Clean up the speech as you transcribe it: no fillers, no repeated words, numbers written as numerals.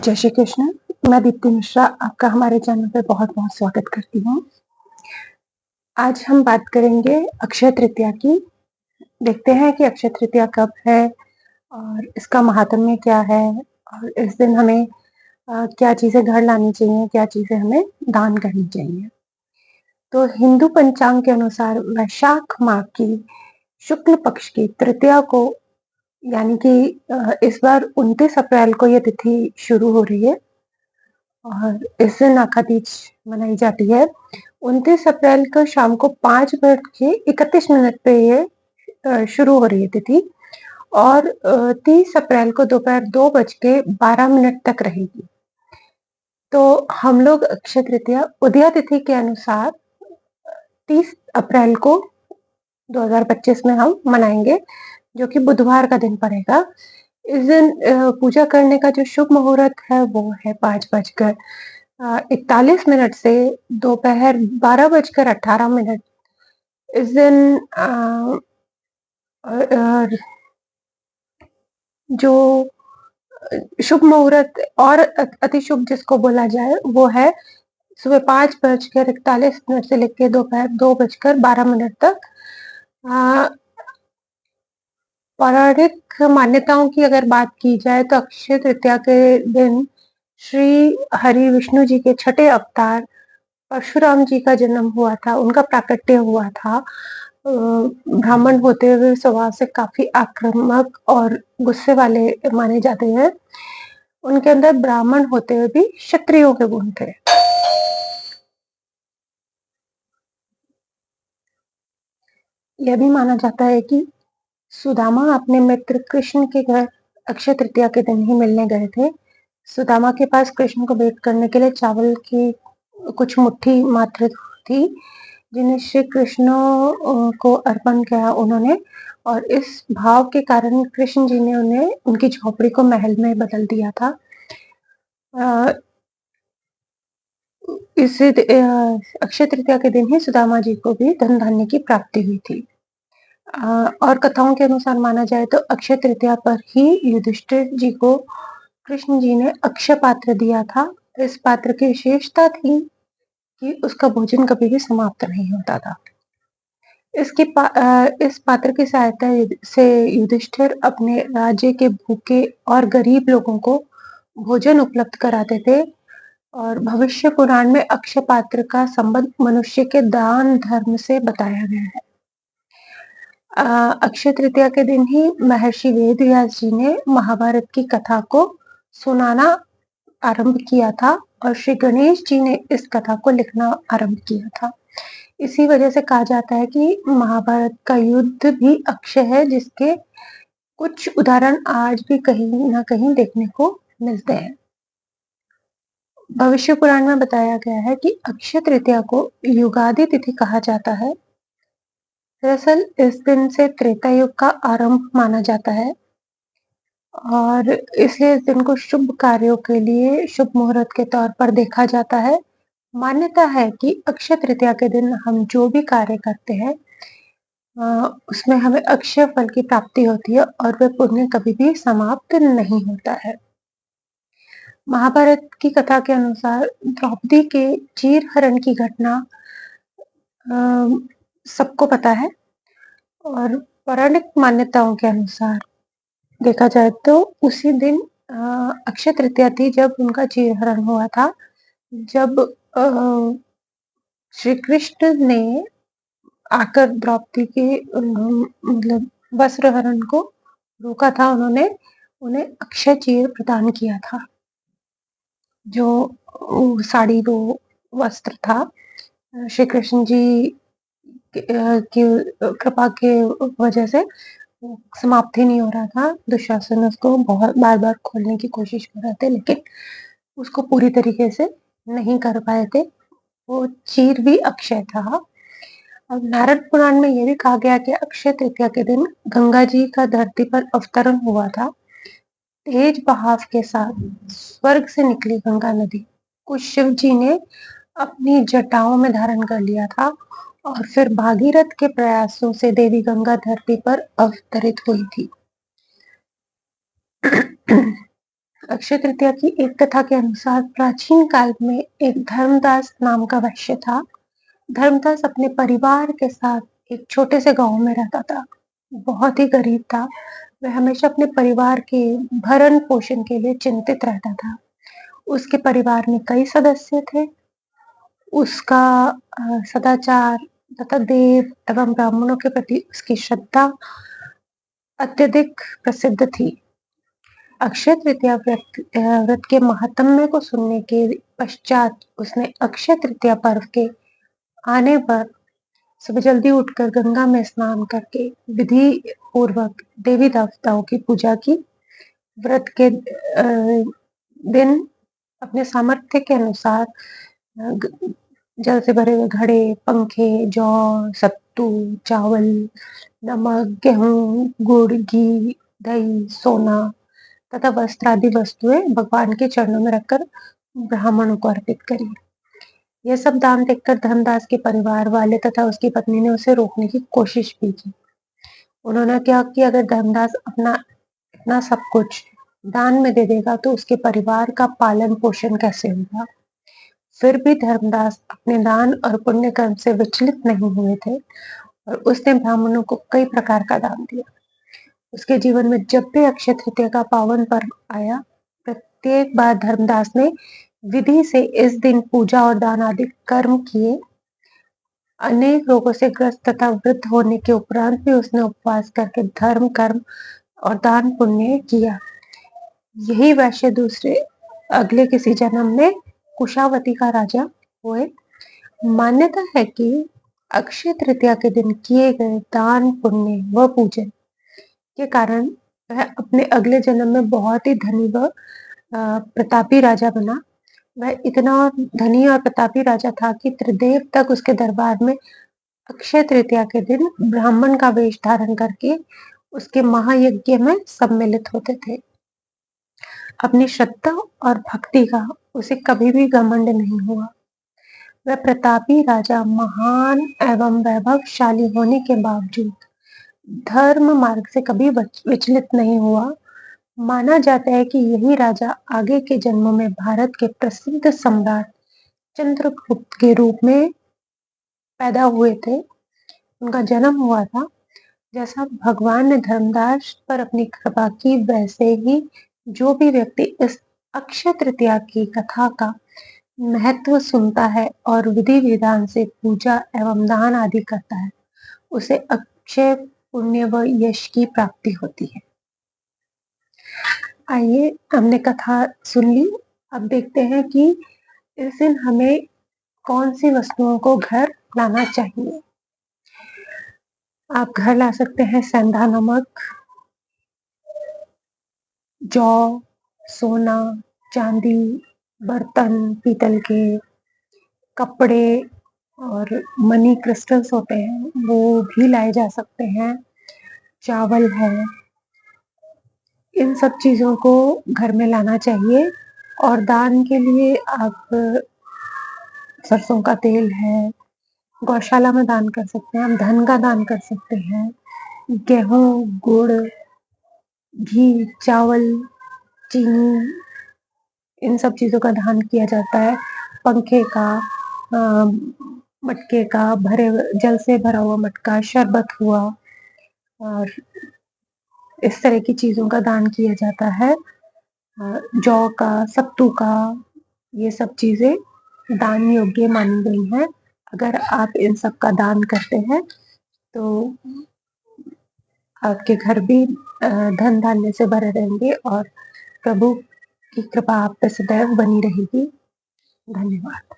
जय श्री कृष्ण। मैं दीप्ति मिश्रा आपका हमारे चैनल पे बहुत-बहुत स्वागत करती हूँ। आज हम बात करेंगे अक्षय तृतीया की। देखते हैं कि अक्षय तृतीया कब है और इसका माहात्म्य क्या है और इस दिन हमें क्या चीज़ें घर लानी चाहिए, क्या चीज़ें हमें दान करनी चाहिए। तो हिंदू पंचांग के अनुसार वैशाख माह की शुक्ल पक्ष की तृतीया को यानी कि इस बार 29 अप्रैल को ये तिथि शुरू हो रही है और इस दिन नाका तीज मनाई जाती है। 29 अप्रैल को शाम को 5 बज के 31 मिनट पे ये शुरू हो रही है तिथि और 30 अप्रैल को दोपहर 2 बज के 12 मिनट तक रहेगी। तो हम लोग अक्षय तृतीया उदया तिथि के अनुसार 30 अप्रैल को 2025 में हम मनाएंगे, जो कि बुधवार का दिन पड़ेगा। इस दिन पूजा करने का जो शुभ मुहूर्त है वो है 5 बजकर 41 मिनट से दोपहर 12 बजकर 18 मिनट। इस दिन जो शुभ मुहूर्त और अति शुभ जिसको बोला जाए वो है सुबह 5 बजकर 41 मिनट से लेकर दोपहर 2 बजकर 12 मिनट तक। पौराणिक मान्यताओं की अगर बात की जाए तो अक्षय तृतीया के दिन श्री हरि विष्णु जी के छठे अवतार परशुराम जी का जन्म हुआ था, उनका प्राकट्य हुआ था। ब्राह्मण होते हुए स्वभाव से काफी आक्रामक और गुस्से वाले माने जाते हैं। उनके अंदर ब्राह्मण होते हुए भी क्षत्रियों के गुण थे। यह भी माना जाता है कि सुदामा अपने मित्र कृष्ण के घर अक्षय तृतीया के दिन ही मिलने गए थे। सुदामा के पास कृष्ण को भेंट करने के लिए चावल की कुछ मुट्ठी मात्र थी, जिन्हें श्री कृष्ण को अर्पण किया उन्होंने, और इस भाव के कारण कृष्ण जी ने उन्हें उनकी झोपड़ी को महल में बदल दिया था। अक्षय तृतीया के दिन ही सुदामा जी को भी धन धान्य की प्राप्ति हुई थी। और कथाओं के अनुसार माना जाए तो अक्षय तृतीया पर ही युधिष्ठिर जी को कृष्ण जी ने अक्षय पात्र दिया था। इस पात्र की विशेषता थी कि उसका भोजन कभी भी समाप्त नहीं होता था। इस पात्र की सहायता से युधिष्ठिर अपने राज्य के भूखे और गरीब लोगों को भोजन उपलब्ध कराते थे। और भविष्य पुराण में अक्षय पात्र का संबंध मनुष्य के दान धर्म से बताया गया है। अक्षय तृतीया के दिन ही महर्षि वेदव्यास जी ने महाभारत की कथा को सुनाना आरंभ किया था और श्री गणेश जी ने इस कथा को लिखना आरंभ किया था। इसी वजह से कहा जाता है कि महाभारत का युद्ध भी अक्षय है, जिसके कुछ उदाहरण आज भी कहीं ना कहीं देखने को मिलते हैं। भविष्य पुराण में बताया गया है कि अक्षय तृतीया को युगादि तिथि कहा जाता है। दरअसल इस दिन से त्रेता युग का आरंभ माना जाता है और इसलिए इस दिन को शुभ कार्यों के लिए शुभ मुहूर्त के तौर पर देखा जाता है। मान्यता है कि अक्षय तृतीया के दिन हम जो भी कार्य करते हैं उसमें हमें अक्षय फल की प्राप्ति होती है और वह पुण्य कभी भी समाप्त नहीं होता है। महाभारत की कथा के अनुसार द्रौपदी के चीर हरण की घटना सबको पता है और पौराणिक मान्यताओं के अनुसार देखा जाए तो उसी दिन अक्षय तृतीया थी जब उनका चीरहरण हुआ था। जब श्री कृष्ण ने आकर द्रौपदी के मतलब वस्त्र हरण को रोका था, उन्होंने उन्हें अक्षय चीर प्रदान किया था। जो साड़ी वो वस्त्र था श्री कृष्ण जी की कृपा के वजह से समाप्त ही नहीं हो रहा था। दुशासन उसको बहुत बार-बार खोलने की कोशिश कर रहे थे, लेकिन उसको पूरी तरीके से नहीं कर पाए थे। वो चीर भी अक्षय था। और नारद पुराण में ये भी कहा गया कि अक्षय तृतीया के दिन गंगा जी का धरती पर अवतरण हुआ था। तेज बहाव के साथ स्वर्ग से निकली गंगा नदी को शिव जी ने अपनी जटाओं में धारण कर लिया था और फिर भागीरथ के प्रयासों से देवी गंगा धरती पर अवतरित हुई थी। अक्षय तृतीया की एक कथा के अनुसार प्राचीन काल में एक धर्मदास नाम का वैश्य था। धर्मदास अपने परिवार के साथ एक छोटे से गांव में रहता था। बहुत ही गरीब था। वह हमेशा अपने परिवार के भरण पोषण के लिए चिंतित रहता था। उसके परिवार में कई सदस्य थे। उसका सदाचार तथा देव एवं ब्राह्मणों के प्रति उसकी श्रद्धा अत्यधिक प्रसिद्ध थी। अक्षय तृतीया व्रत के महात्म्य को सुनने के पश्चात उसने अक्षय तृतीया पर्व के आने पर सुबह जल्दी उठकर गंगा में स्नान करके विधि पूर्वक देवी देवताओं की पूजा की। व्रत के दिन अपने सामर्थ्य के अनुसार जल से भरे हुए घड़े, पंखे, जौ, सत्तू, चावल, नमक, गेहूं, गुड़, घी, दही, सोना तथा वस्त्र आदि वस्तुएं भगवान के चरणों में रखकर ब्राह्मणों को अर्पित करी। यह सब दान देखकर धर्मदास के परिवार वाले तथा उसकी पत्नी ने उसे रोकने की कोशिश भी की। उन्होंने क्या कि अगर धर्मदास अपना इतना सब कुछ दान में दे देगा तो उसके परिवार का पालन पोषण कैसे होगा। फिर भी धर्मदास अपने दान और पुण्य कर्म से विचलित नहीं हुए थे और उसने ब्राह्मणों को कई प्रकार का दान दिया। उसके जीवन में जब भी अक्षय तृतीया का पावन पर्व आया, प्रत्येक बार धर्मदास ने विधि से इस दिन पूजा और दान आदि कर्म किए। अनेक रोगों से ग्रस्त तथा वृद्ध होने के उपरांत भी उसने उपवास करके धर्म कर्म और दान पुण्य किया। यही वैश्य दूसरे अगले किसी जन्म में कुशावती का राजा हुए। मान्यता है कि अक्षय तृतीया के दिन किए गए दान पुण्य व पूजन के कारण वह अपने अगले जन्म में बहुत ही धनी व प्रतापी राजा बना। वह इतना धनी और प्रतापी राजा था कि त्रिदेव तक उसके दरबार में अक्षय तृतीया के दिन ब्राह्मण का वेश धारण करके उसके महायज्ञ में सम्मिलित होते थे। अपनी श्रद्धा और भक्ति का उसे कभी भी घमंड नहीं हुआ। वह प्रतापी राजा महान एवं वैभवशाली होने के बावजूद धर्म मार्ग से कभी विचलित नहीं हुआ। माना जाता है कि यही राजा आगे के जन्मों में भारत के प्रसिद्ध सम्राट चंद्रगुप्त के रूप में पैदा हुए थे। उनका जन्म हुआ था। जैसा भगवान ने धर्मदास पर अपनी कृपा की, वैसे ही जो भी व्यक्ति इस अक्षय तृतीया की कथा का महत्व सुनता है और विधि विधान से पूजा एवं दान आदि करता है, उसे अक्षय पुण्य व यश की प्राप्ति होती है। आइए, हमने कथा सुन ली। अब देखते हैं कि इस दिन हमें कौन सी वस्तुओं को घर लाना चाहिए। आप घर ला सकते हैं सेंधा नमक, जौ, सोना, चांदी, बर्तन पीतल के, कपड़े और मनी क्रिस्टल्स होते हैं वो भी लाए जा सकते हैं। चावल है, इन सब चीजों को घर में लाना चाहिए। और दान के लिए आप सरसों का तेल है, गौशाला में दान कर सकते हैं, हम धन का दान कर सकते हैं, गेहूं, गुड़, घी, चावल, चीनी, इन सब चीजों का दान किया जाता है। पंखे का, मटके का, भरे जल से भरा हुआ मटका, शरबत हुआ और इस तरह की चीजों का दान किया जाता है। जौ का, सत्तू का, ये सब चीजें दान योग्य मानी गई हैं। अगर आप इन सब का दान करते हैं तो आपके घर भी धन धान्य से भरे रहेंगे और प्रभु की कृपा आप पे सदैव बनी रहेगी। धन्यवाद।